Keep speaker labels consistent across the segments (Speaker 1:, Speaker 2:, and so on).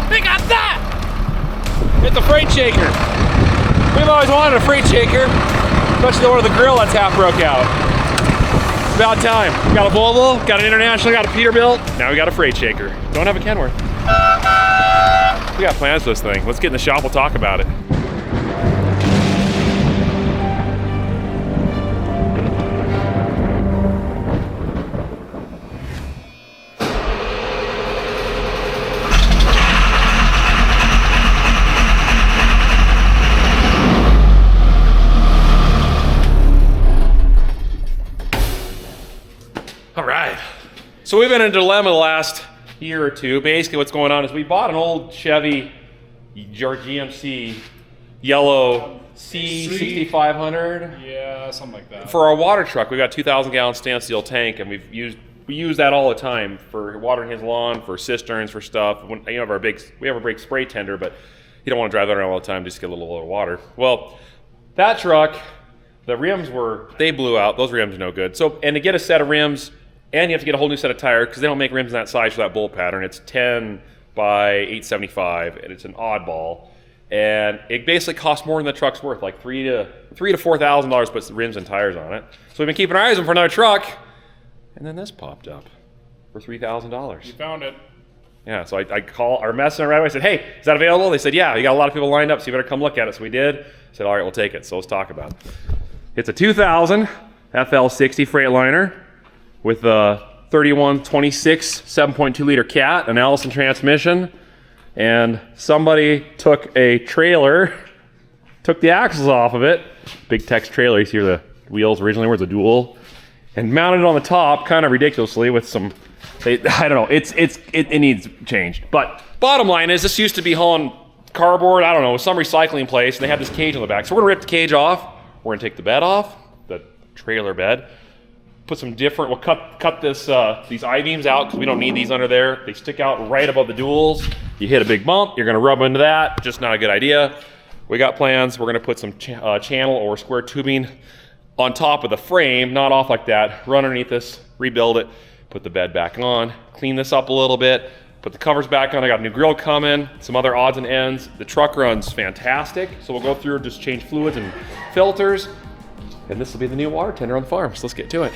Speaker 1: We got that! It's a freight shaker. We've always wanted a freight shaker, especially the one with the grill that's half broke out. It's about time. We got a Volvo, got an International, got a Peterbilt. Now we got a freight shaker. Don't have a Kenworth. We got plans for this thing. Let's get in the shop, we'll talk about it. All right. So we've been in a dilemma the last year or two. Basically what's going on is we bought an old Chevy GMC yellow C6500.
Speaker 2: Yeah, something like that.
Speaker 1: For our water truck. We got a 2,000 gallon stainless steel tank, and we use that all the time for watering his lawn, for cisterns, for stuff. When, you know, we have a big spray tender, but you don't want to drive that around all the time just to get a little water. Well, that truck, the rims they blew out. Those rims are no good. So, and to get a set of rims, and you have to get a whole new set of tires because they don't make rims in that size for that bolt pattern. It's 10 by 875, and it's an oddball. And it basically costs more than the truck's worth, like $3,000 to $4,000 to put rims and tires on it. So we've been keeping our eyes on for another truck, and then this popped up for $3,000.
Speaker 2: You found it.
Speaker 1: Yeah, so I call our messenger right away. I said, hey, is that available? They said, yeah, you got a lot of people lined up, so you better come look at it. So we did. I said, all right, we'll take it. So let's talk about it. It's a 2000 FL60 Freightliner with a 3126 7.2 liter cat, an Allison transmission, and somebody took a trailer, took the axles off of it, big Tex trailer, you see where the wheels originally were, the dual, and mounted it on the top, kind of ridiculously with some, I don't know, it needs changed. But bottom line is, this used to be hauling cardboard, I don't know, some recycling place, and they had this cage on the back. So we're gonna rip the cage off, we're gonna take the bed off, the trailer bed, put some different, we'll cut this these I-beams out because we don't need these under there. They stick out right above the duals. You hit a big bump, you're gonna rub into that, just not a good idea. We got plans, we're gonna put some channel or square tubing on top of the frame, not off like that, run underneath this, rebuild it, put the bed back on, clean this up a little bit, put the covers back on. I got a new grill coming, some other odds and ends. The truck runs fantastic, so we'll go through and just change fluids and filters. And this will be the new water tender on the farm, so let's get to it.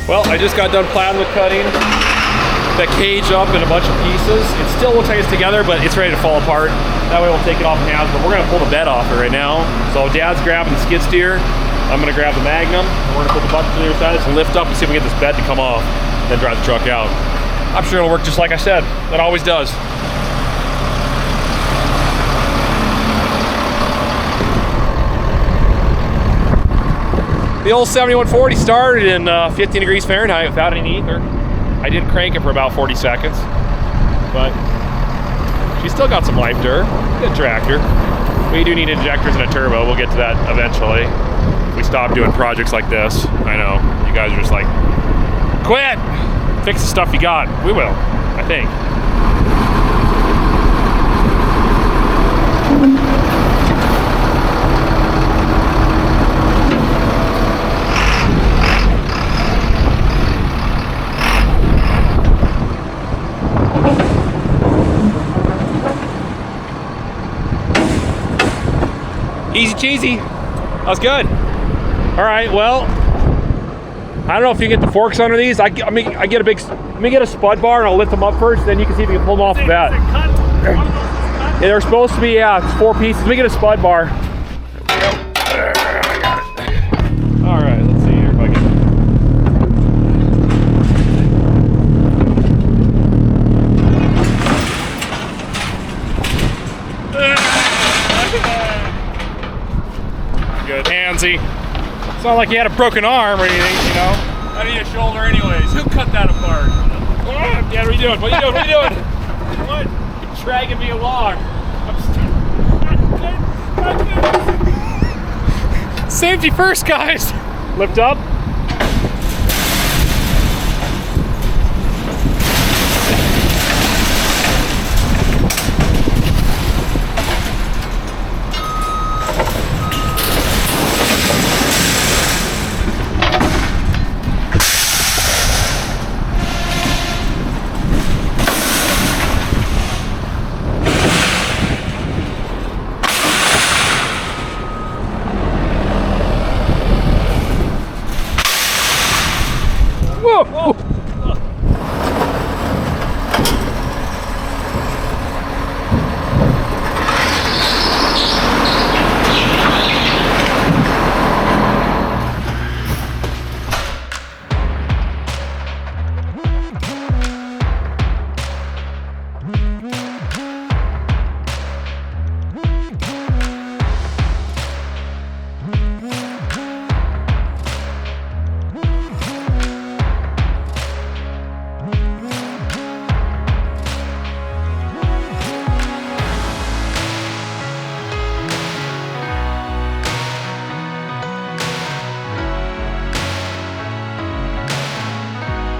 Speaker 1: Well, I just got done plywood cutting the cage up in a bunch of pieces. It still looks like it's together, but it's ready to fall apart. That way we'll take it off in half, but we're gonna pull the bed off it right now. So Dad's grabbing the skid steer. I'm gonna grab the Magnum, and we're gonna put the bucket to the other side and lift up and see if we can get this bed to come off, then drive the truck out. I'm sure it'll work just like I said. It always does. The old 7140 started in 15 degrees Fahrenheit without any ether. I did crank it for about 40 seconds, but she's still got some life to her. Good tractor. We do need injectors and a turbo. We'll get to that eventually. We stop doing projects like this. I know, you guys are just like, quit! Fix the stuff you got. We will, I think. Easy cheesy. That was good. All right, well, I don't know if you get the forks under these. Let me get a spud bar and I'll lift them up first, then you can see if you can pull them off the bat. Yeah, they're supposed to be, yeah, it's 4 pieces. Let me get a spud bar. There, I got it. All right, let's see here if I can. Good, handsy. It's not like you had a broken arm or anything, you know. I need a shoulder anyways. Who cut that apart? Yeah, what are you doing? What are you doing? What are you doing? What? You're dragging me along. Safety first, guys. Lift up.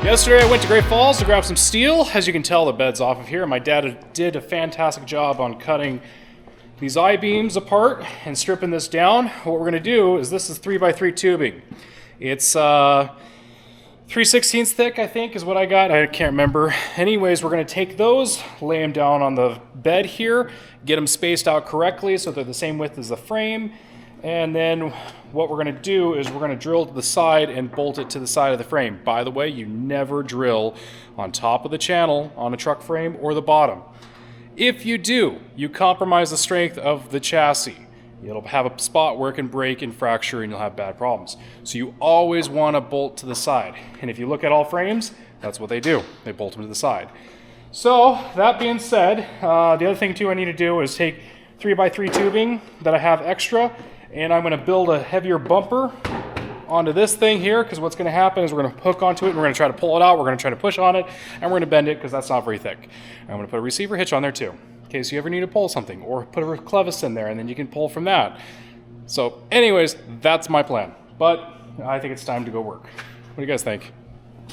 Speaker 2: Yesterday I went to Great Falls to grab some steel. As you can tell, the bed's off of here. My dad did a fantastic job on cutting these I-beams apart and stripping this down. What we're gonna do is, this is 3x3 tubing. It's 3/16 thick, I think, is what I got. I can't remember. Anyways, we're gonna take those, lay them down on the bed here, get them spaced out correctly so they're the same width as the frame. And then what we're gonna do is we're gonna drill to the side and bolt it to the side of the frame. By the way, you never drill on top of the channel on a truck frame or the bottom. If you do, you compromise the strength of the chassis. It'll have a spot where it can break and fracture and you'll have bad problems. So you always wanna bolt to the side. And if you look at all frames, that's what they do. They bolt them to the side. So that being said, the other thing too I need to do is take 3x3 tubing that I have extra, and I'm gonna build a heavier bumper onto this thing here, because what's gonna happen is we're gonna hook onto it and we're gonna try to pull it out, we're gonna try to push on it, and we're gonna bend it because that's not very thick. I'm gonna put a receiver hitch on there too, in case you ever need to pull something, or put a clevis in there and then you can pull from that. So anyways, that's my plan. But I think it's time to go work. What do you guys think?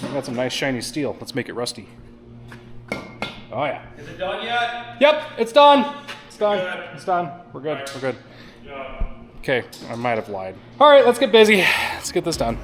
Speaker 2: I got some nice shiny steel. Let's make it rusty. Oh yeah.
Speaker 1: Is it done yet?
Speaker 2: Yep, it's done. It's done.
Speaker 1: Good.
Speaker 2: It's done. We're good.
Speaker 1: Right.
Speaker 2: We're good.
Speaker 1: Yeah.
Speaker 2: Okay, I might have lied. All right, let's get busy. Let's get this done.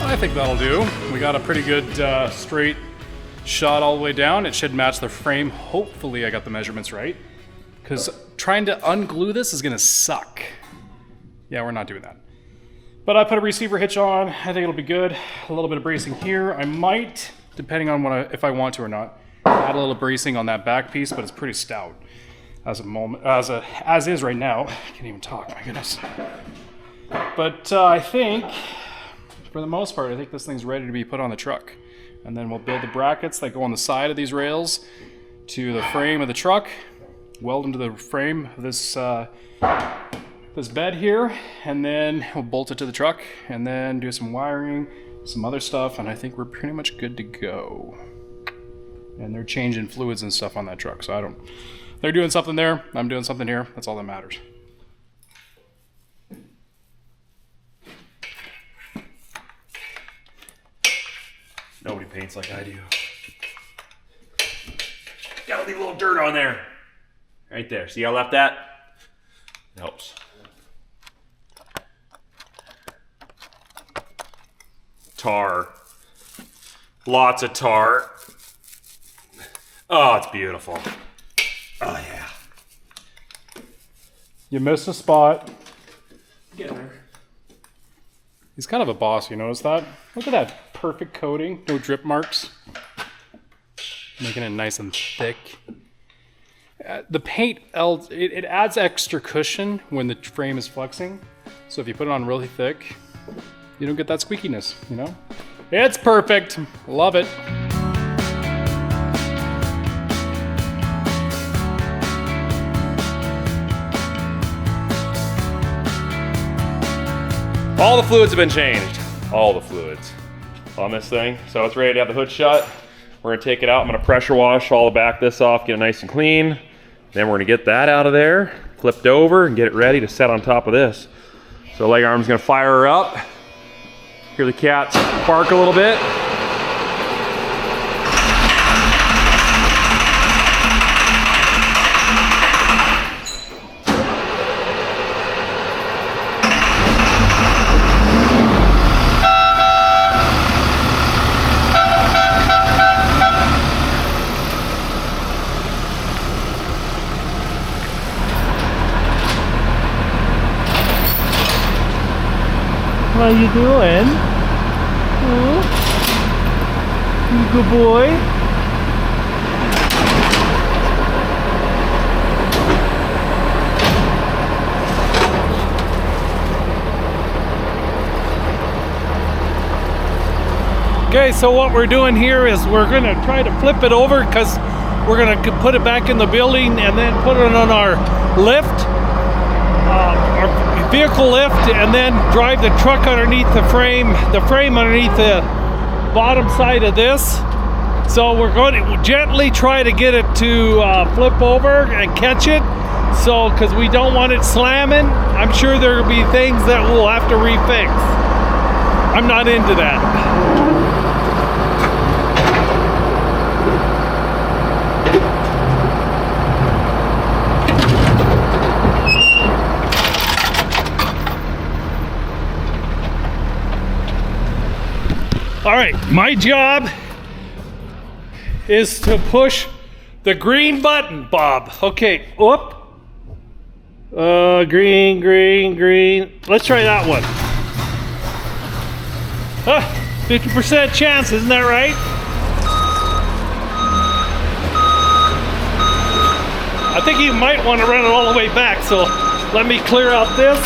Speaker 2: I think that'll do. We got a pretty good straight shot all the way down. It should match the frame. Hopefully I got the measurements right, because trying to unglue this is gonna suck. Yeah, we're not doing that. But I put a receiver hitch on. I think it'll be good. A little bit of bracing here. I might, depending on if I want to or not, add a little bracing on that back piece, but it's pretty stout as is right now. I can't even talk, my goodness. But I think, for the most part, I think this thing's ready to be put on the truck. And then we'll build the brackets that go on the side of these rails to the frame of the truck, weld them to the frame of this this bed here, and then we'll bolt it to the truck, and then do some wiring, some other stuff, and I think we're pretty much good to go. And they're changing fluids and stuff on that truck, so they're doing something there, I'm doing something here, that's all that matters.
Speaker 1: Nobody paints like I do. Gotta leave a little dirt on there. Right there. See how I left that? It helps. Tar. Lots of tar. Oh, it's beautiful. Oh, yeah.
Speaker 2: You missed a spot.
Speaker 1: Get there.
Speaker 2: He's kind of a boss, you notice that? Look at that perfect coating, no drip marks. Making it nice and thick. The paint, it adds extra cushion when the frame is flexing. So if you put it on really thick, you don't get that squeakiness, you know? It's perfect, love it.
Speaker 1: All the fluids have been changed. All the fluids on this thing. So it's ready to have the hood shut. We're gonna take it out. I'm gonna pressure wash all the back this off, get it nice and clean. Then we're gonna get that out of there, flipped over, and get it ready to set on top of this. So leg arm's gonna fire her up. Hear the cats bark a little bit.
Speaker 3: How you doing? Huh? You good boy? Okay, so what we're doing here is we're gonna try to flip it over because we're gonna put it back in the building and then put it on our lift. Our vehicle lift, and then drive the truck underneath the frame underneath the bottom side of this. So we're going to gently try to get it to flip over and catch it. So, because we don't want it slamming, I'm sure there will be things that we'll have to refix. I'm not into that. All right, my job is to push the green button, Bob. Okay, whoop. Green, green, green. Let's try that one. 50% chance, isn't that right? I think you might want to run it all the way back, so let me clear out this.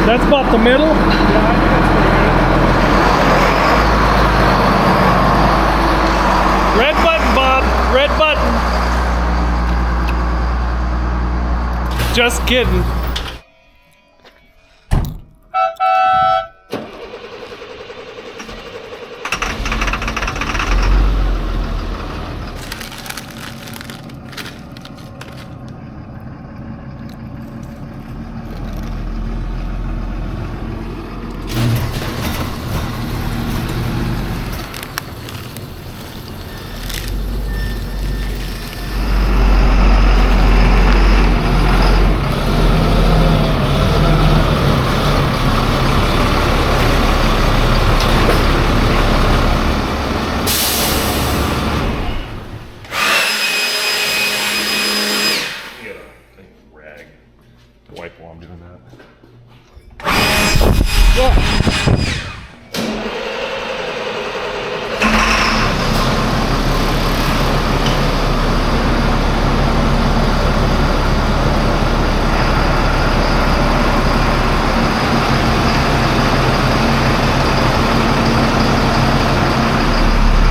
Speaker 3: That's about the middle. Yeah, I think that's red button, Bob. Red button. Just kidding.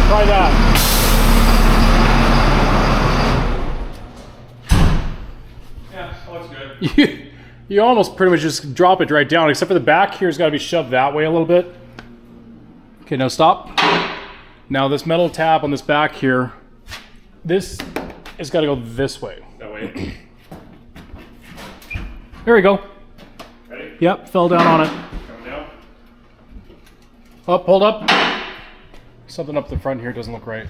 Speaker 3: Try that.
Speaker 1: Yeah, that looks good.
Speaker 2: You almost pretty much just drop it right down, except for the back here's got to be shoved that way a little bit. Okay, now stop. Now this metal tab on this back here, this has got to go this way.
Speaker 1: That way.
Speaker 2: There we go.
Speaker 1: Ready?
Speaker 2: Yep, fell down on it.
Speaker 1: Coming down.
Speaker 2: Up, hold up. Something up the front here doesn't look right.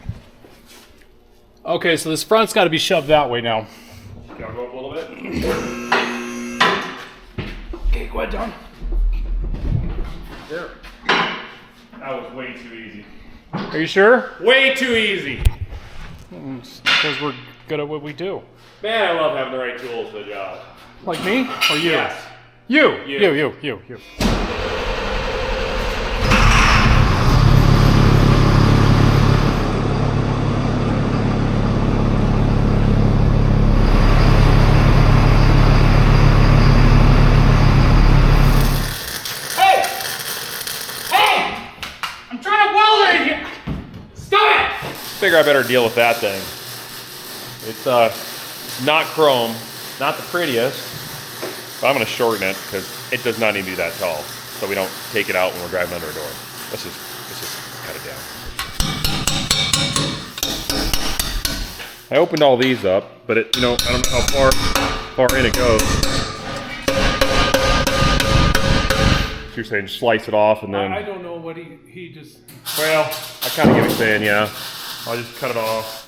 Speaker 2: Okay, so this front's got to be shoved that way now.
Speaker 1: Can I go up a little bit?
Speaker 2: Okay, go ahead, John.
Speaker 1: There. That was way too easy.
Speaker 2: Are you sure?
Speaker 1: Way too easy.
Speaker 2: Because we're good at what we do.
Speaker 1: Man, I love having the right tools for the job.
Speaker 2: Like me or you?
Speaker 1: Yes.
Speaker 2: You.
Speaker 1: You.
Speaker 2: You.
Speaker 1: figure I better deal with that thing. It's not chrome, not the prettiest, but I'm gonna shorten it because it does not need to be that tall, so we don't take it out when we're driving under a door. Let's just cut it down. I opened all these up, but it, you know, I don't know how far in it goes. So you're saying slice it off and then...
Speaker 3: I don't know what he just...
Speaker 1: Well, I kind of get what you're saying, yeah. I'll just cut it off.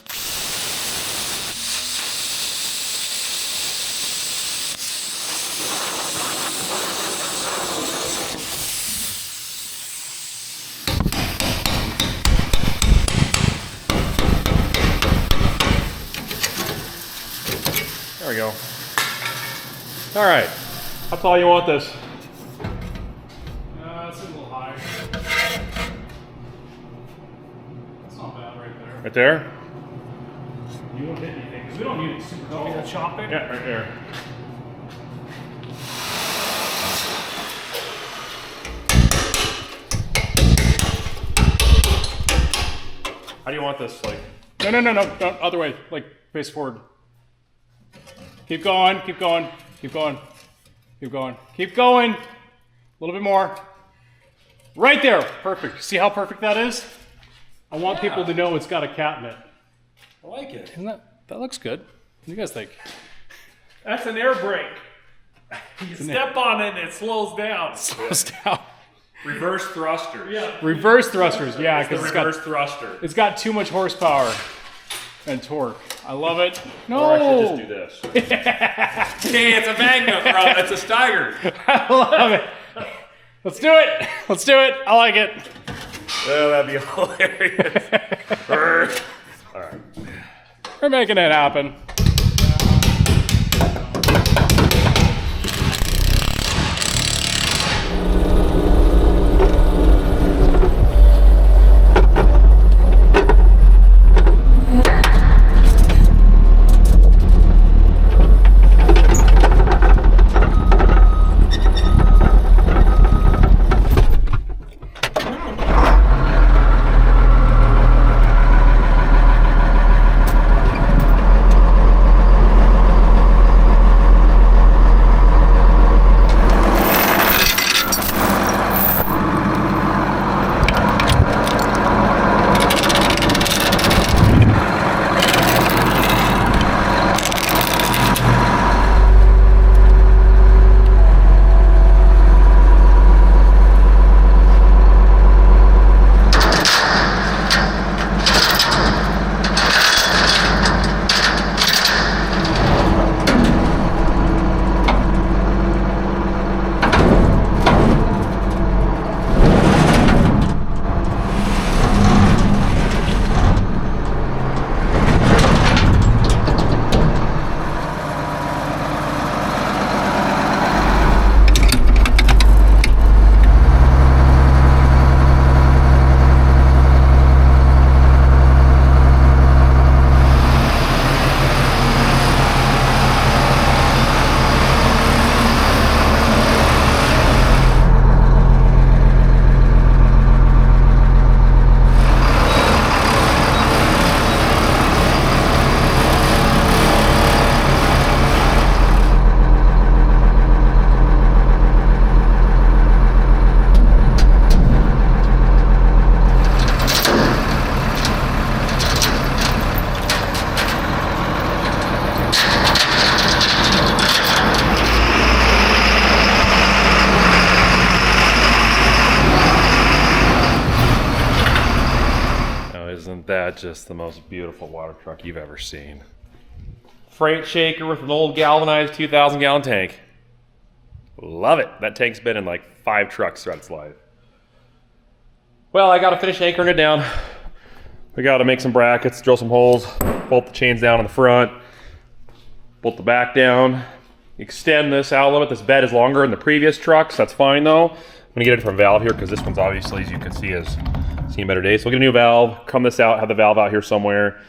Speaker 1: There we go. All right. How tall you want this?
Speaker 2: It's a little high. That's not bad right there.
Speaker 1: Right there?
Speaker 2: You won't hit anything because we don't need it super tall. To chop it?
Speaker 1: Yeah, right there. How do you want this? Like?
Speaker 2: No, other way. Like face forward. Keep going, keep going, keep going, keep going, keep going. A little bit more. Right there, perfect. See how perfect that is? I want people to know it's got a cat in it.
Speaker 3: I like it.
Speaker 2: Isn't that looks good? What do you guys think?
Speaker 3: That's an air brake. You step on it and it slows down.
Speaker 2: Slows down.
Speaker 1: Reverse thruster.
Speaker 3: Yeah.
Speaker 2: Reverse thrusters, yeah,
Speaker 1: It's the
Speaker 2: because
Speaker 1: reverse thruster.
Speaker 2: it's got too much horsepower and torque. I love it. No.
Speaker 1: Or I should just do this.
Speaker 3: Hey, it's a magnet, bro. It's a Steiger.
Speaker 2: I love it. Let's do it. Let's do it. I like it.
Speaker 1: Oh, that'd be hilarious. All right.
Speaker 2: We're making it happen.
Speaker 1: Isn't that just the most beautiful water truck you've ever seen? Freight shaker with an old galvanized 2,000 gallon tank. Love it. That tank's been in like 5 trucks throughout its life. Well, I gotta finish anchoring it down. We gotta make some brackets, drill some holes, bolt the chains down on the front, bolt the back down, extend this out a little bit. This bed is longer than the previous trucks. That's fine though. I'm gonna get a different valve here because this one's obviously, as you can see, has seen better days. So we'll get a new valve, come this out, have the valve out here somewhere.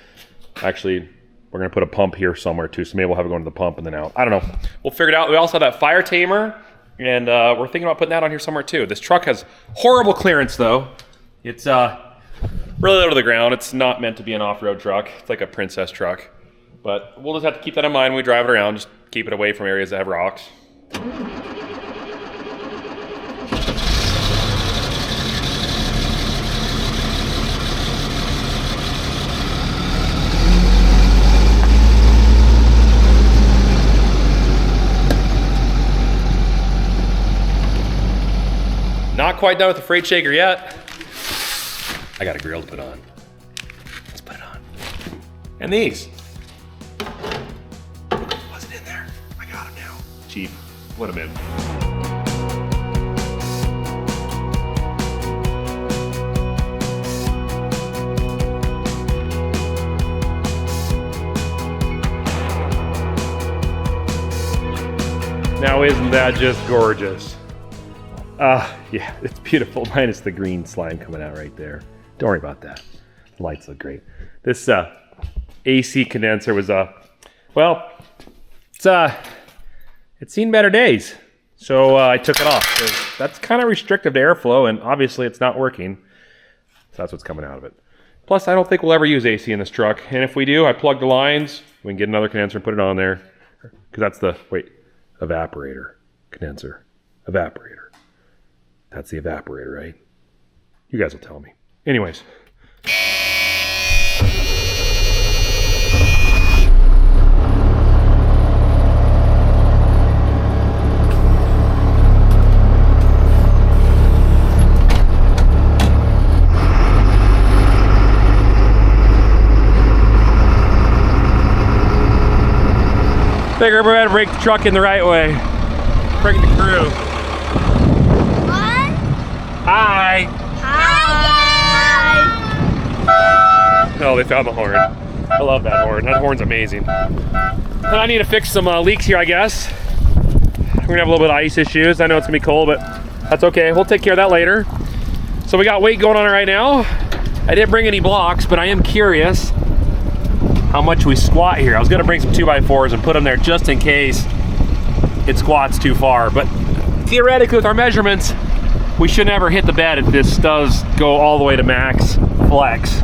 Speaker 1: Actually, we're gonna put a pump here somewhere too, so maybe we'll have it going to the pump and then out. I don't know. We'll figure it out. We also have that fire tamer, and we're thinking about putting that on here somewhere too. This truck has horrible clearance though. It's really low to the ground. It's not meant to be an off-road truck. It's like a princess truck. But we'll just have to keep that in mind when we drive it around. Just keep it away from areas that have rocks. Not quite done with the freight shaker yet. I got a grill to put on. Let's put it on. And these. Wasn't in there. I got them now. Cheap. Put them in. Now isn't that just gorgeous? Yeah, it's beautiful, minus the green slime coming out right there. Don't worry about that. The lights look great. This AC condenser was, well, it's seen better days. So I took it off. That's kind of restrictive to airflow, and obviously it's not working. So that's what's coming out of it. Plus, I don't think we'll ever use AC in this truck. And if we do, I plug the lines. We can get another condenser and put it on there. Because that's the, evaporator. Condenser. Evaporator. That's the evaporator, right? You guys will tell me. Anyways. Figure we better break the truck in the right way. Break the crew. Hi! Hi! Oh, they found the horn. I love that horn. That horn's amazing. And I need to fix some leaks here, I guess. We're gonna have a little bit of ice issues. I know it's gonna be cold, but that's okay. We'll take care of that later. So we got weight going on right now. I didn't bring any blocks, but I am curious how much we squat here. I was gonna bring some 2x4s and put them there just in case it squats too far. But theoretically, with our measurements, we should never hit the bed if this does go all the way to max flex.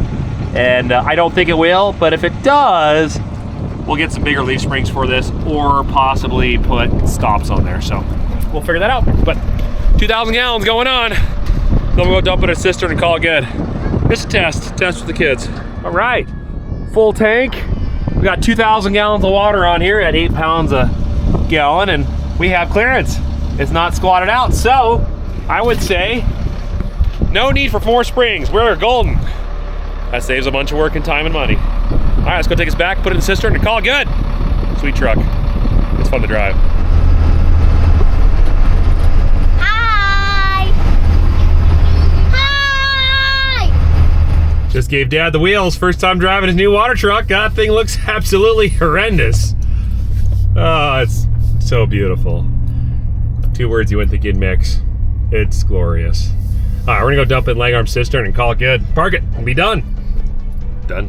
Speaker 1: And I don't think it will, but if it does, we'll get some bigger leaf springs for this or possibly put stops on there. So we'll figure that out. But 2,000 gallons going on. Then we'll go dump it in a cistern and call it good. Just a test with the kids. All right, full tank. We got 2,000 gallons of water on here at 8 pounds a gallon, and we have clearance. It's not squatted out, so I would say no need for 4 springs. We're golden. That saves a bunch of work and time and money. All right, let's go take us back, put it in the cistern, and call it good. Sweet truck. It's fun to drive.
Speaker 4: Hi! Hi!
Speaker 1: Just gave Dad the wheels. First time driving his new water truck. That thing looks absolutely horrendous. Oh, it's so beautiful. 2 words you wouldn't think you'd mix. It's glorious. All right, we're gonna go dump it in leg arm cistern and call it good. Park it, we'll be done. Done.